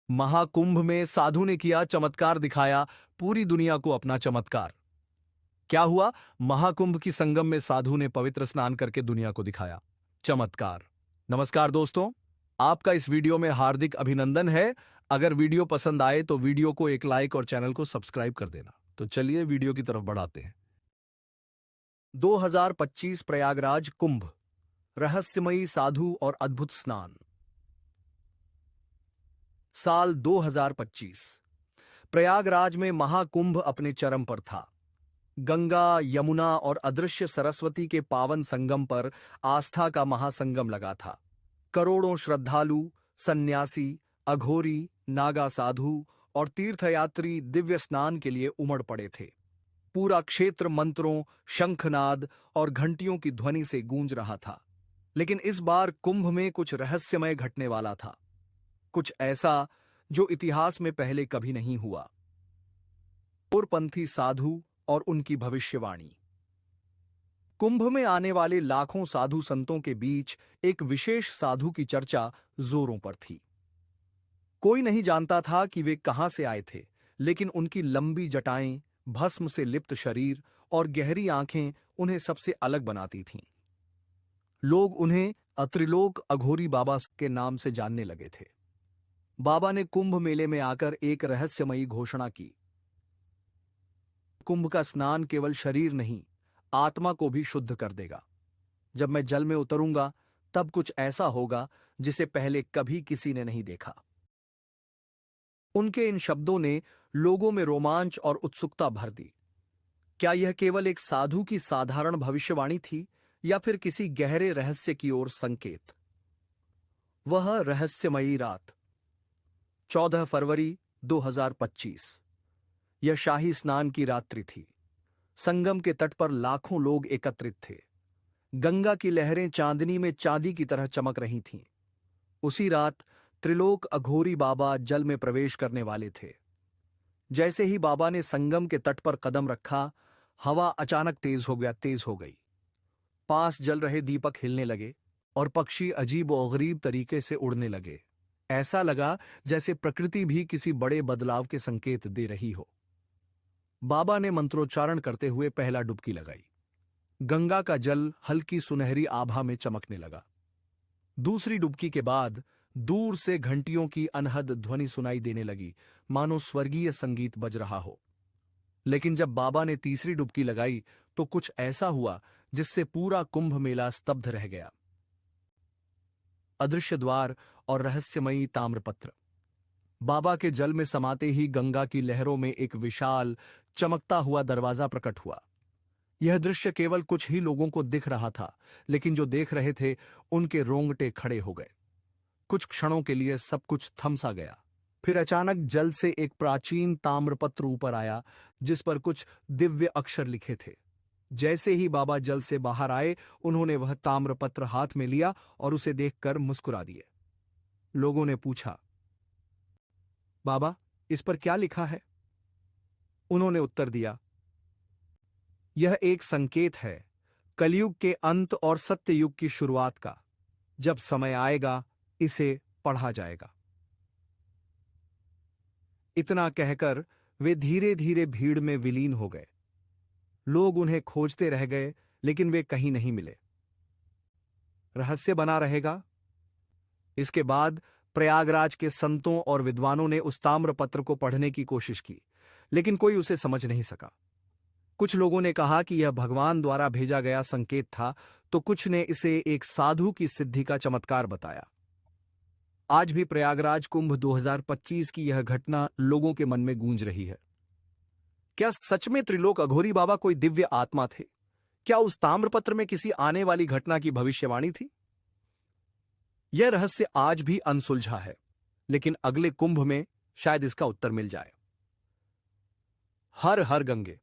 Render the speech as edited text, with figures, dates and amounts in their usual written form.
महाकुंभ में साधु ने किया चमत्कार, दिखाया पूरी दुनिया को अपना चमत्कार। क्या हुआ? महाकुंभ की संगम में साधु ने पवित्र स्नान करके दुनिया को दिखाया चमत्कार। नमस्कार दोस्तों, आपका इस वीडियो में हार्दिक अभिनंदन है। अगर वीडियो पसंद आए तो वीडियो को एक लाइक और चैनल को सब्सक्राइब कर देना। तो चलिए वीडियो की तरफ बढ़ाते हैं। 2025 प्रयागराज कुंभ, रहस्यमयी साधु और अद्भुत स्नान। साल 2025 प्रयागराज में महाकुंभ अपने चरम पर था। गंगा, यमुना और अदृश्य सरस्वती के पावन संगम पर आस्था का महासंगम लगा था। करोड़ों श्रद्धालु, सन्यासी, अघोरी, नागा साधु और तीर्थयात्री दिव्य स्नान के लिए उमड़ पड़े थे। पूरा क्षेत्र मंत्रों, शंखनाद और घंटियों की ध्वनि से गूंज रहा था। लेकिन इस बार कुंभ में कुछ रहस्यमय घटने वाला था, कुछ ऐसा जो इतिहास में पहले कभी नहीं हुआ। पूर्वपंथी साधु और उनकी भविष्यवाणी। कुंभ में आने वाले लाखों साधु संतों के बीच एक विशेष साधु की चर्चा जोरों पर थी। कोई नहीं जानता था कि वे कहां से आए थे, लेकिन उनकी लंबी जटाएं, भस्म से लिप्त शरीर और गहरी आंखें उन्हें सबसे अलग बनाती थीं। लोग उन्हें त्रिलोक अघोरी बाबा के नाम से जानने लगे थे। बाबा ने कुंभ मेले में आकर एक रहस्यमयी घोषणा की। कुंभ का स्नान केवल शरीर नहीं, आत्मा को भी शुद्ध कर देगा। जब मैं जल में उतरूंगा तब कुछ ऐसा होगा जिसे पहले कभी किसी ने नहीं देखा। उनके इन शब्दों ने लोगों में रोमांच और उत्सुकता भर दी। क्या यह केवल एक साधु की साधारण भविष्यवाणी थी या फिर किसी गहरे रहस्य की ओर संकेत? वह रहस्यमयी रात 14 फरवरी 2025। यह शाही स्नान की रात्रि थी। संगम के तट पर लाखों लोग एकत्रित थे। गंगा की लहरें चांदनी में चांदी की तरह चमक रही थीं। उसी रात त्रिलोक अघोरी बाबा जल में प्रवेश करने वाले थे। जैसे ही बाबा ने संगम के तट पर कदम रखा, हवा अचानक तेज हो गई। पास जल रहे दीपक हिलने लगे और पक्षी अजीब और गरीब तरीके से उड़ने लगे। ऐसा लगा जैसे प्रकृति भी किसी बड़े बदलाव के संकेत दे रही हो। बाबा ने मंत्रोच्चारण करते हुए पहला डुबकी लगाई। गंगा का जल हल्की सुनहरी आभा में चमकने लगा। दूसरी डुबकी के बाद दूर से घंटियों की अनहद ध्वनि सुनाई देने लगी, मानो स्वर्गीय संगीत बज रहा हो। लेकिन जब बाबा ने तीसरी डुबकी लगाई तो कुछ ऐसा हुआ जिससे पूरा कुंभ मेला स्तब्ध रह गया। अदृश्य द्वार और रहस्यमयी ताम्रपत्र। बाबा के जल में समाते ही गंगा की लहरों में एक विशाल चमकता हुआ दरवाजा प्रकट हुआ। यह दृश्य केवल कुछ ही लोगों को दिख रहा था, लेकिन जो देख रहे थे उनके रोंगटे खड़े हो गए। कुछ क्षणों के लिए सब कुछ थम सा गया। फिर अचानक जल से एक प्राचीन ताम्रपत्र ऊपर आया जिस पर कुछ दिव्य अक्षर लिखे थे। जैसे ही बाबा जल से बाहर आए, उन्होंने वह ताम्रपत्र हाथ में लिया और उसे देखकर मुस्कुरा दिए। लोगों ने पूछा, बाबा, इस पर क्या लिखा है? उन्होंने उत्तर दिया, यह एक संकेत है कलयुग के अंत और सत्य युग की शुरुआत का। जब समय आएगा इसे पढ़ा जाएगा। इतना कहकर वे धीरे धीरे भीड़ में विलीन हो गए। लोग उन्हें खोजते रह गए, लेकिन वे कहीं नहीं मिले। रहस्य बना रहेगा। इसके बाद प्रयागराज के संतों और विद्वानों ने उस ताम्रपत्र को पढ़ने की कोशिश की, लेकिन कोई उसे समझ नहीं सका। कुछ लोगों ने कहा कि यह भगवान द्वारा भेजा गया संकेत था, तो कुछ ने इसे एक साधु की सिद्धि का चमत्कार बताया। आज भी प्रयागराज कुंभ 2025 की यह घटना लोगों के मन में गूंज रही है। क्या सच में त्रिलोक अघोरी बाबा कोई दिव्य आत्मा थे? क्या उस ताम्रपत्र में किसी आने वाली घटना की भविष्यवाणी थी? यह रहस्य आज भी अनसुलझा है, लेकिन अगले कुंभ में शायद इसका उत्तर मिल जाए। हर हर गंगे।